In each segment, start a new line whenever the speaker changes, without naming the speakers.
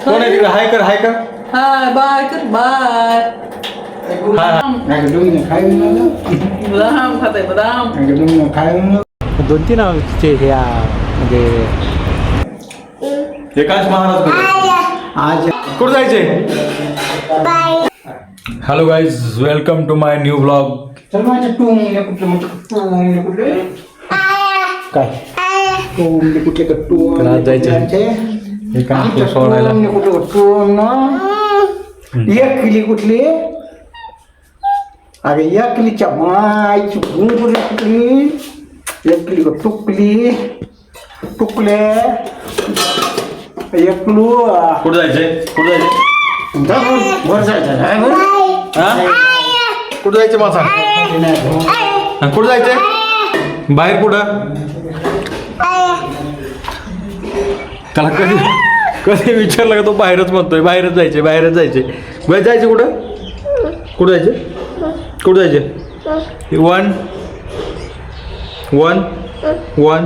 कोण आहे तिकडे? हाय कर हाय कर.
हाय बाय कर बाय. बदाम खाते बदाम.
2-3 ह्या म्हणजे
एकाच महाराज
आज
कुठं जायचंय? Hello guys, welcome to my new blog.
चल माझ्या कुठले काय कुठले
आज जायचं एका सोडायला.
एक किली कुठली? अरे एक किलीच्या मायची भूंगुरी कुठली? एक किली टुकली टुकले एकलू.
कुठं जायचंय? कुठं जायचं?
वर जायचं
कुठं जायचं मला सांग. कुठं जायचंय? बाहेर कुठं? त्याला कधी कधी विचारलं का तो बाहेरच म्हणतोय. बाहेरच जायचे बाहेरच जायचे. बाहेर जायचं कुठं? कुठं जायचं? कुठं जायचे? 1 1 1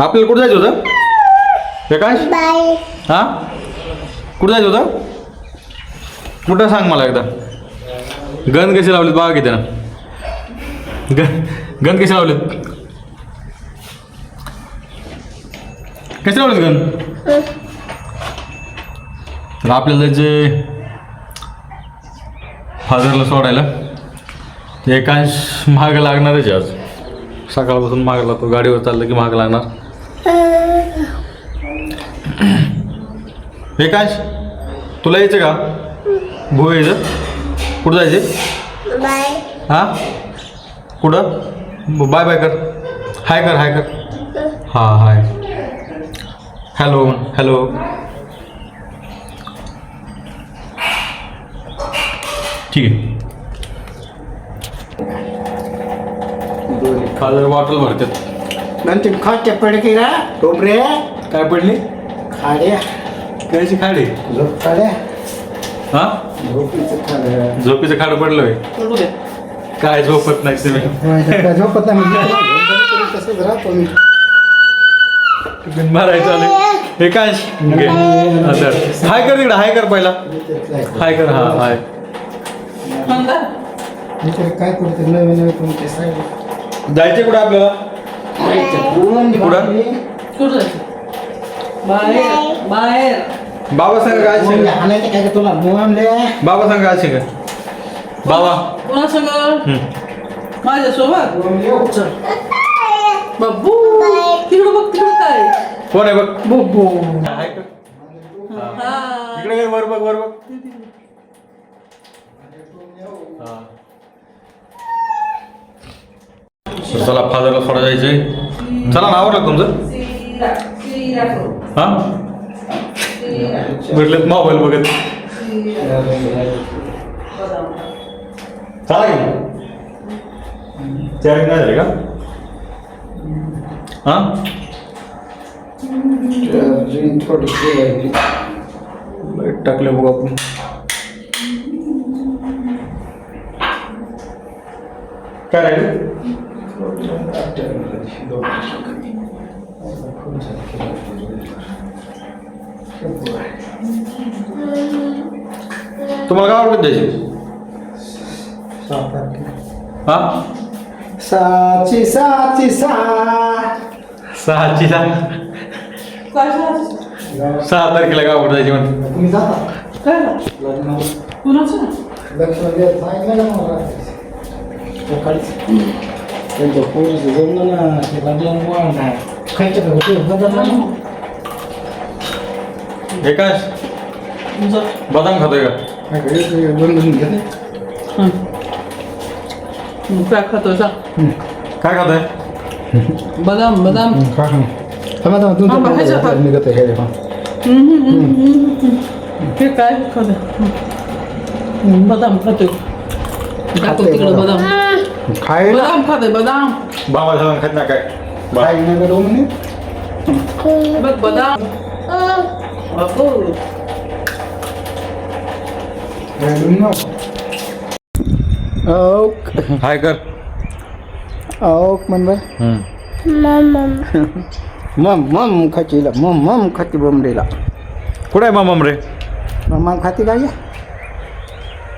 आपल्याला कुठं जायचं होतं? प्रकाश हा कुठं जायचं होतं? कुठं सांग मला एकदा. गन कशी लावलीत बघा किती ना. गन कशी लावलीत? कशी लावलीत गन? तर आपल्याला जायचे फादरला सोडायला. एकांश महाग लागणारच आज. सकाळपासून माग लागतो. गाडीवर चाललं की माग लागणार. एकांश तुला यायचं का? भू यायचं? कुठं जायचे? हां कुठं? बाय बाय कर. हाय कर हाय कर. हां हाय. Hello hello. ठीक आहे. फादर बॉटल भरतात.
नंतर खाच्या पडके का टोपरे
काय पडली?
खाड्या
कायची खाडी?
झोप खाड्या
हा
झोपीचं खाड्या
झोपीचं खाडं पडलं.
करू दे.
काय झोपत नाही तुम्ही?
झोपत तसंच राहतो मी.
मारायचं आले. एकांश घे. हाय कर तिकडं. हाय कर पहिला. हाय कर. हा हाय.
काय करते नवीन नवीन कोणते सांग.
जायचे कुठं आपल्याला? कुठं?
कुठं जायचं? बाहेर बाहेर.
बाबा सांग काय?
हाणायचं काय का तुला मोहनले?
बाबा सांग काय? बाबा
कोणा सांग? माझ्यासोबत चल. बाबू तिकडं बघ. तिकडं काय?
कोण आहे बघ?
बाबू
हाय कर.
हा.
इकडे काय? वर बघ वर बघ. हा. चला फादरला सोडा जायचंय. चला ना आवडलं तुमचं? हा भेटलेत मोबाईल बघत. चला की चार्जिंग नाही झाली का? हा लाईट टाकले बघू आपण. काय राहिलं? तुम्हाला काय आवडत द्यायची? हा
साची साची सा
6ची
काय झालं?
6 तारखेला काय आवडत द्यायची म्हणून.
तुम्ही जाता
काय झालं? कुणाचं?
लक्ष द्या सांगितलं का मला सकाळीच त्यांच्या पोरीचं जमलं ना ते लागलं ना नाही खायचं का होते बदलला ना.
एकाच बदाम खातोय का?
दोन घेते
काय खातोय सांग?
काय खातोय?
बदाम बदाम.
निघत आहे
हे काय खातोय? बदाम खातोय. खातो तिकडं बदाम.
खायला
बदाम खातोय बदाम.
बाबा सांग खात ना काय?
बघ बदाम. बाबू
हाय कर.
ओक मन बाय मम खातीला मम खाती बोंबलेला
कुठे आहे मामा रे?
मम खाती काय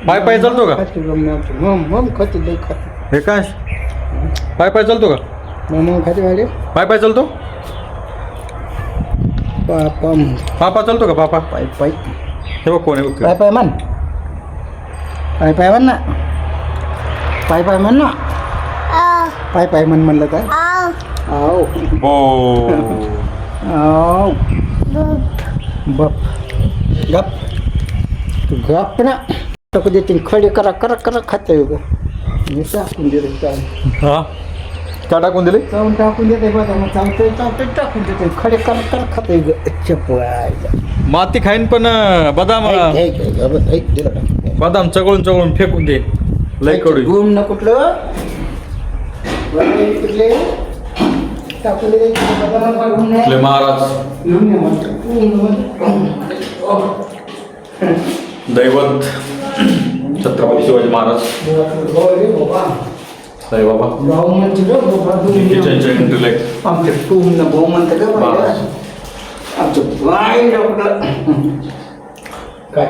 पाय पाय चालतो का?
खाती मम खाती लय खाती
हे काय पाय पाय चालतो का?
मम खाती वाले
पाय पाय चालतो?
पापा
पापा चालतो का पापा?
पाय पाय
हे बघ कोण आहे बघ.
पाय पाय म्हण म्हण ना पाय पाय म्हण ना पाय पाय म्हणलं काय आओ
हो
आओ बप गप तू गप ना टाकू देते खडे करा करा करा खाते मी टाकून देते
हा का टाकून दिले?
चावून टाकून देते बघा मग चावतोय टाकून देते खडे करा करा खाते चपळायला
माती खाईन पण बदाम बदाम चगळून चगळून फेकून दे लय कडू.
घुम ना कुठलं कुठले टाकून दे
आपले महाराज दैवत छत्रपती शिवाजी महाराज साई बाबा इंटलेक्ट
आमचे टूम ना भाऊ म्हणते का
महाराज.
आमचं बाय डॉक्टर काय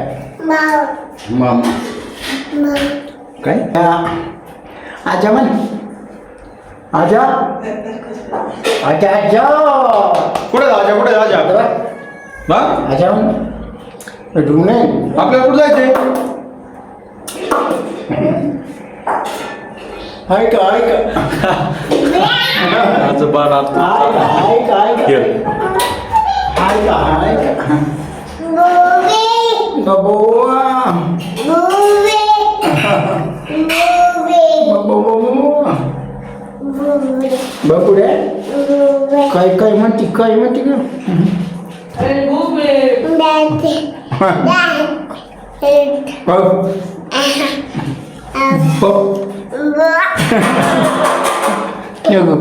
मामा काय आजा म्हण आजा आजा आजा
कुठे राजा कुठे राजा हा
आजा म्हण रूम नाही
आपल्याला कुठे जायचंय?
हाय का
आजचं बाण आज
हाय का बापुडे काय म्हणते का
अरे भूमे.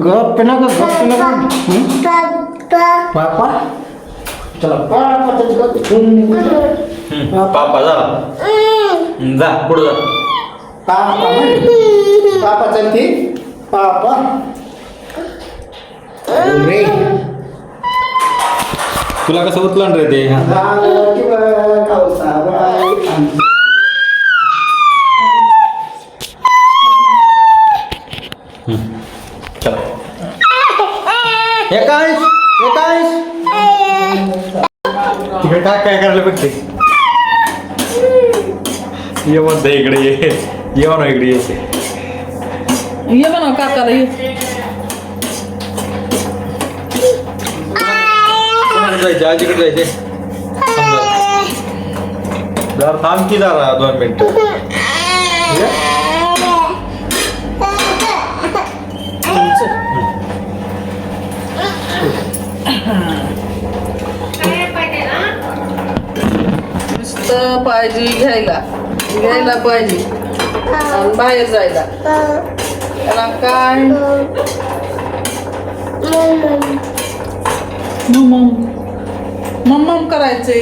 गप ना पापा चला
पापा जा जा पुढे जा.
पापा चलती पापा रे
तुला कसं उचलन रे ते? चल एकांश तिकडे काय करायला बघते? ये म्हणते इकडे ये म्हणा इकडे
ये म्हणा काकाला ये.
जायचे आजीकडे जायचे. जरा थांब की जरा 2 मिनिटं.
नुसतं पाहिजे घ्यायला पाहिजे आणि बाहेर जायला त्याला काय मम्मम करायचे.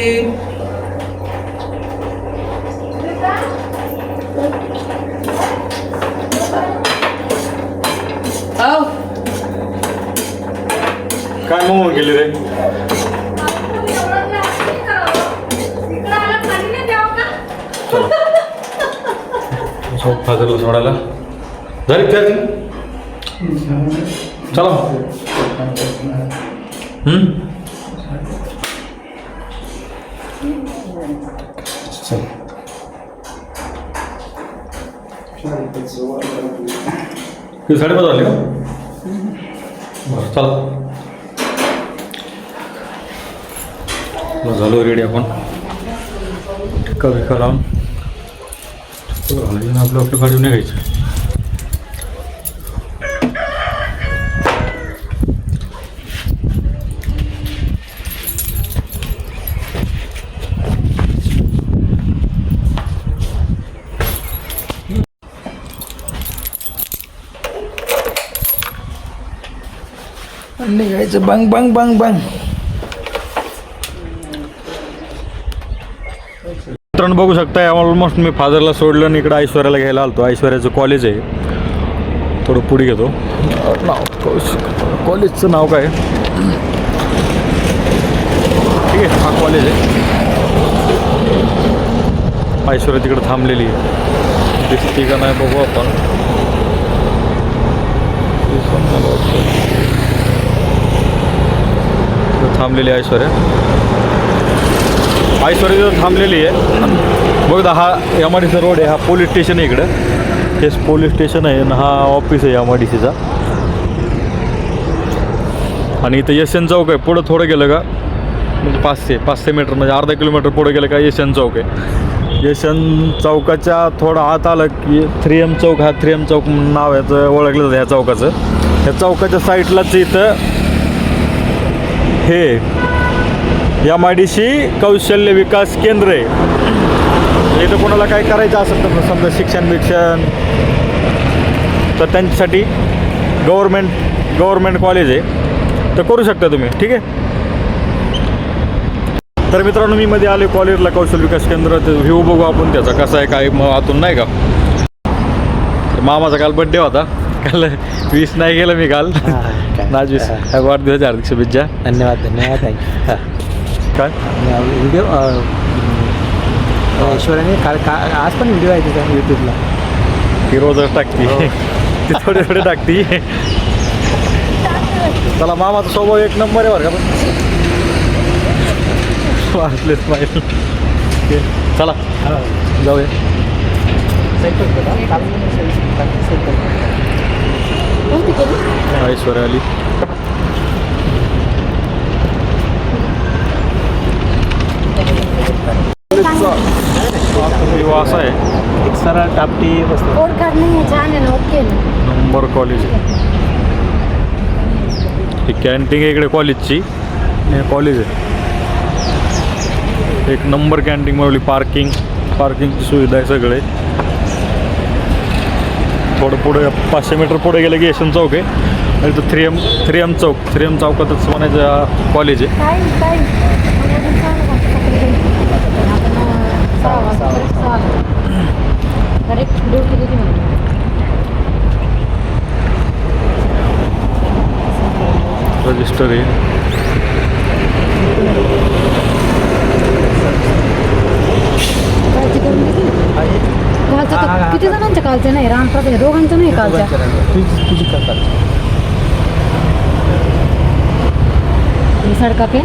आव
काय म्हणून गेली रे? फादरला सोडायला झाली त्याची चला किती 5:30 वाजले का? बरं चला झालो रेडी आपण टिक्का लावून आपलं गाडी निघायचं.
निघायचं बंग बंग बंग बंग.
मित्रांनो बघू शकताय ऑलमोस्ट मी फादरला सोडलं आणि इकडं ऐश्वर्याला घ्यायला आलतो. ऐश्वर्याचं कॉलेज आहे, थोडं पुढे घेतो. नाव कॉलेजचं नाव काय? ठीक आहे. हा कॉलेज आहे. ऐश्वर्या तिकडे थांबलेली आहे, दिसती का नाही बघू आपण. थांबलेली ऐश्वर्या तिथं थांबलेली आहे. बघा हा MIDC रोड आहे, हा पोलीस स्टेशन आहे इकडं. हेच पोलीस स्टेशन आहे आणि हा ऑफिस आहे MIDCचा. आणि इथं यशवंत चौक आहे. पुढं थोडं गेलं का म्हणजे 500 मीटर म्हणजे अर्धा किलोमीटर पुढे गेलं का यशवंत चौक आहे. यशवंत चौकाच्या थोडं आत आलं की 3M चौक, हा 3M चौक नाव याचं ओळखलं जातं ह्या चौकाचं. ह्या चौकाच्या साईडलाच इथं हे MIDC कौशल्य विकास केंद्र आहे. इथं कोणाला काय करायचं असेल तर समजा शिक्षण तर त्यांच्यासाठी गव्हर्मेंट कॉलेज आहे, तर करू शकता तुम्ही. ठीक आहे. तर मित्रांनो मी मध्ये आले कॉलेजला, कौशल्य विकास केंद्र. व्ह्यू बघू आपण त्याचा कसा आहे काय मग आतून नाही का. तर मामाचा काल बड्डे होता, काल 20 नाही गेलं मी काल. आज 20 वाढदिवसाच्या हार्दिक शुभेच्छा.
धन्यवाद.
काय
व्हिडिओ ऐश्वर्याने काल आज पण व्हिडिओ आहे तिचा यूट्यूबला.
ती रोजच टाकती, ती थोडे टाकती. चला मामाचा स्वभाव एक नंबर आहे बरं का. पण वाचले स्माईल. चला जाऊया. ऐश्वर्या आली. असा आहे
एक सरळ टापटी बसतो.
कोड कार्ड नाही आहे, छान आहे ना, ओके ना.
नंबर कॉलेज आहे. ही कॅन्टीन आहे इकडे कॉलेजची, हे कॉलेज आहे. एक नंबर कॅन्टीन मिळवली. पार्किंगची सुविधा आहे सगळे. थोडं पुढे 500 मीटर पुढे गेलं की यशवंत चौक आहे. आणि तो 3M चौकातच म्हणायचं कॉलेज आहे.
काय करेक्ट ड्युटी किती म्हणून
रजिस्टर आहे.
कालची करून घेतली. कालचं तर किती जणांच्या कालचं नाही, रामप्रसाद दोघांचं नाही कालच्या.
तुझी करतात
सडका पे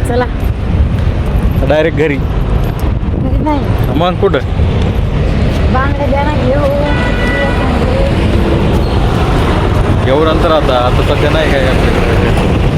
चला
डायरेक्ट घरी.
नाही
मग कुठं
बांगड्या द्या ना घेऊ.
एवढं अंतर आता सध्या नाही काय आपल्याकडे.